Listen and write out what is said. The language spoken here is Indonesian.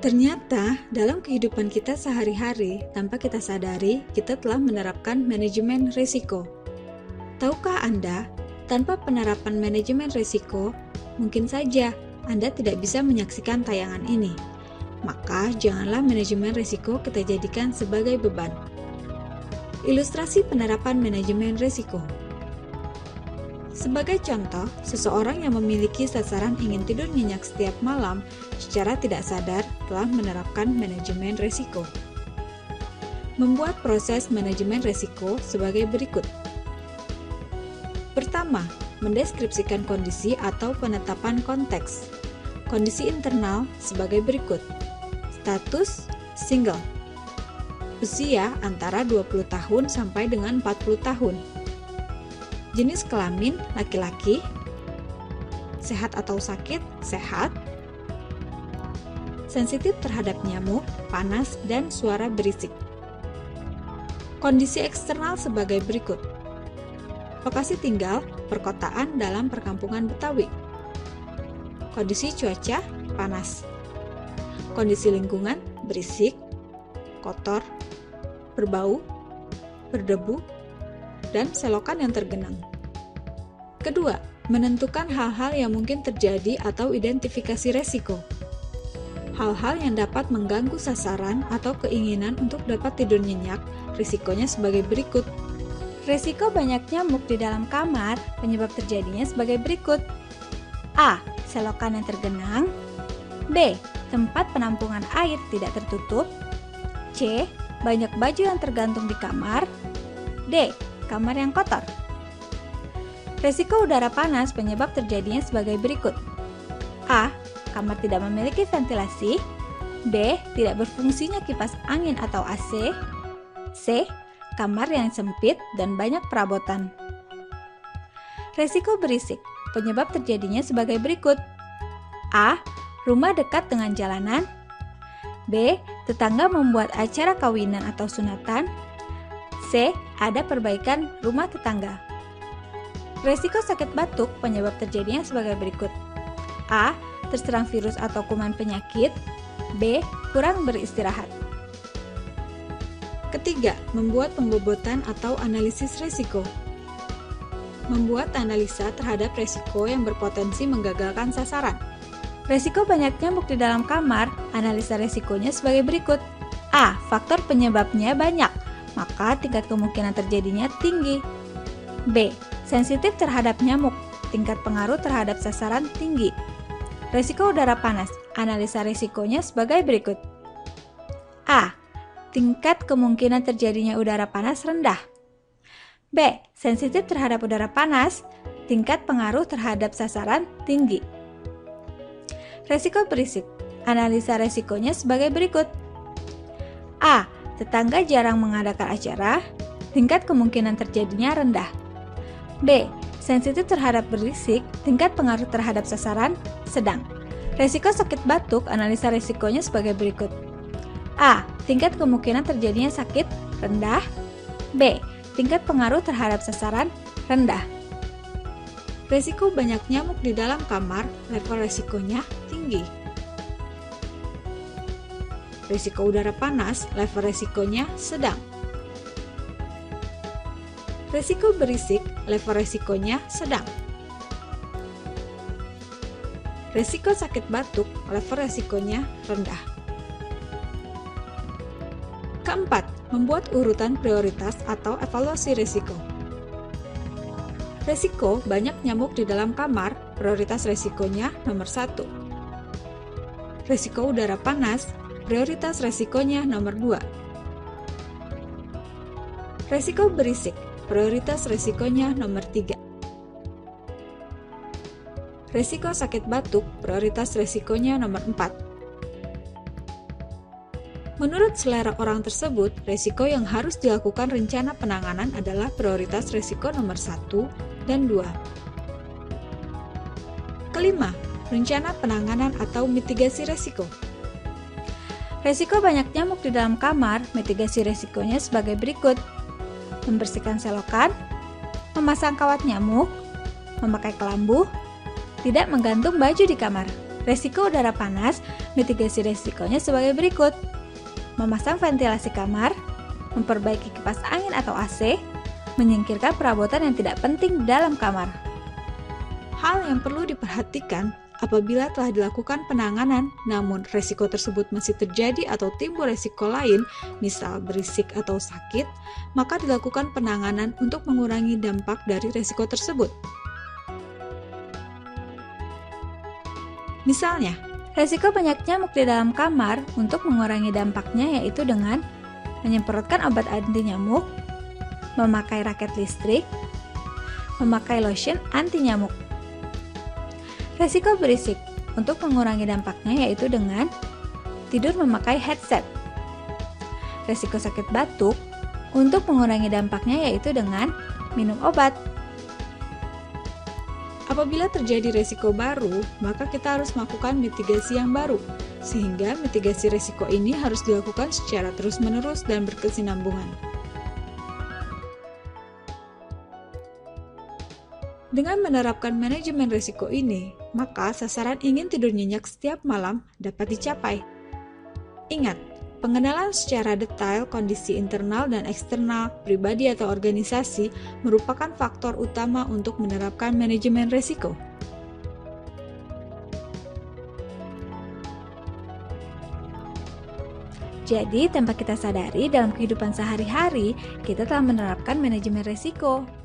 Ternyata, dalam kehidupan kita sehari-hari, tanpa kita sadari, kita telah menerapkan manajemen risiko. Tahukah Anda, tanpa penerapan manajemen risiko, mungkin saja Anda tidak bisa menyaksikan tayangan ini. Maka, janganlah manajemen risiko kita jadikan sebagai beban. Ilustrasi penerapan manajemen risiko. Sebagai contoh, seseorang yang memiliki sasaran ingin tidur nyenyak setiap malam secara tidak sadar telah menerapkan manajemen risiko. Membuat proses manajemen risiko sebagai berikut. Pertama, mendeskripsikan kondisi atau penetapan konteks. Kondisi internal sebagai berikut. Status single. Usia antara 20 tahun sampai dengan 40 tahun. Jenis kelamin laki-laki. Sehat atau sakit? Sehat. Sensitif terhadap nyamuk, panas, dan suara berisik. Kondisi eksternal sebagai berikut. Lokasi tinggal, perkotaan dalam perkampungan Betawi. Kondisi cuaca, panas. Kondisi lingkungan, berisik, kotor, berbau, berdebu, dan selokan yang tergenang. Kedua, menentukan hal-hal yang mungkin terjadi atau identifikasi resiko. Hal-hal yang dapat mengganggu sasaran atau keinginan untuk dapat tidur nyenyak, risikonya sebagai berikut. Risiko banyak nyamuk di dalam kamar, penyebab terjadinya sebagai berikut. A. Selokan yang tergenang. B. Tempat penampungan air tidak tertutup. C. Banyak baju yang tergantung di kamar. D. Kamar yang kotor. Risiko udara panas penyebab terjadinya sebagai berikut. A. Kamar tidak memiliki ventilasi. B. Tidak berfungsinya kipas angin atau AC. C. Kamar yang sempit dan banyak perabotan. Risiko berisik penyebab terjadinya sebagai berikut. A. Rumah dekat dengan jalanan. B. Tetangga membuat acara kawinan atau sunatan. C. Ada perbaikan rumah tetangga. Risiko sakit batuk penyebab terjadinya sebagai berikut. A. Terserang virus atau kuman penyakit. B. Kurang beristirahat. Ketiga, membuat pembobotan atau analisis risiko. Membuat analisa terhadap risiko yang berpotensi menggagalkan sasaran. Risiko banyak nyamuk di dalam kamar, analisa risikonya sebagai berikut. A. Faktor penyebabnya banyak, maka tingkat kemungkinan terjadinya tinggi. B. Sensitif terhadap nyamuk, tingkat pengaruh terhadap sasaran tinggi. Risiko udara panas, analisa risikonya sebagai berikut. A. Tingkat kemungkinan terjadinya udara panas rendah. B. Sensitif terhadap udara panas, tingkat pengaruh terhadap sasaran tinggi. Risiko berisik, analisa risikonya sebagai berikut. A. Tetangga jarang mengadakan acara, tingkat kemungkinan terjadinya rendah. B. Sensitif terhadap berisik, tingkat pengaruh terhadap sasaran sedang. Risiko sakit batuk, analisa risikonya sebagai berikut. A. Tingkat kemungkinan terjadinya sakit rendah. B. Tingkat pengaruh terhadap sasaran rendah. Risiko banyak nyamuk di dalam kamar, level risikonya tinggi. Risiko udara panas, level risikonya sedang. Risiko berisik, level risikonya sedang. Risiko sakit batuk, level risikonya rendah. Keempat, membuat urutan prioritas atau evaluasi risiko. Risiko banyak nyamuk di dalam kamar, prioritas risikonya nomor 1. Risiko udara panas, prioritas risikonya nomor 2. Risiko berisik, prioritas risikonya nomor 3. Risiko sakit batuk, prioritas risikonya nomor 4. Menurut selera orang tersebut, risiko yang harus dilakukan rencana penanganan adalah prioritas risiko nomor 1 dan 2. Kelima, rencana penanganan atau mitigasi risiko. Risiko banyak nyamuk di dalam kamar, mitigasi risikonya sebagai berikut. Membersihkan selokan, memasang kawat nyamuk, memakai kelambu, tidak menggantung baju di kamar. Risiko udara panas, Mitigasi resikonya sebagai berikut: memasang ventilasi kamar, memperbaiki kipas angin atau AC, menyingkirkan perabotan yang tidak penting dalam kamar. Hal yang perlu diperhatikan apabila telah dilakukan penanganan, namun resiko tersebut masih terjadi atau timbul resiko lain, misal berisik atau sakit, maka dilakukan penanganan untuk mengurangi dampak dari resiko tersebut. Misalnya, Resiko banyak nyamuk di dalam kamar untuk mengurangi dampaknya yaitu dengan menyemprotkan obat anti nyamuk, memakai raket listrik, memakai lotion anti nyamuk. Resiko berisik untuk mengurangi dampaknya yaitu dengan tidur memakai headset. Resiko sakit batuk untuk mengurangi dampaknya yaitu dengan minum obat. apabila terjadi resiko baru, maka kita harus melakukan mitigasi yang baru, sehingga mitigasi resiko ini harus dilakukan secara terus-menerus dan berkesinambungan. Dengan menerapkan manajemen risiko ini, maka sasaran ingin tidur nyenyak setiap malam dapat dicapai. Ingat, pengenalan secara detail kondisi internal dan eksternal, pribadi atau organisasi merupakan faktor utama untuk menerapkan manajemen risiko. Jadi, tanpa kita sadari dalam kehidupan sehari-hari, kita telah menerapkan manajemen risiko.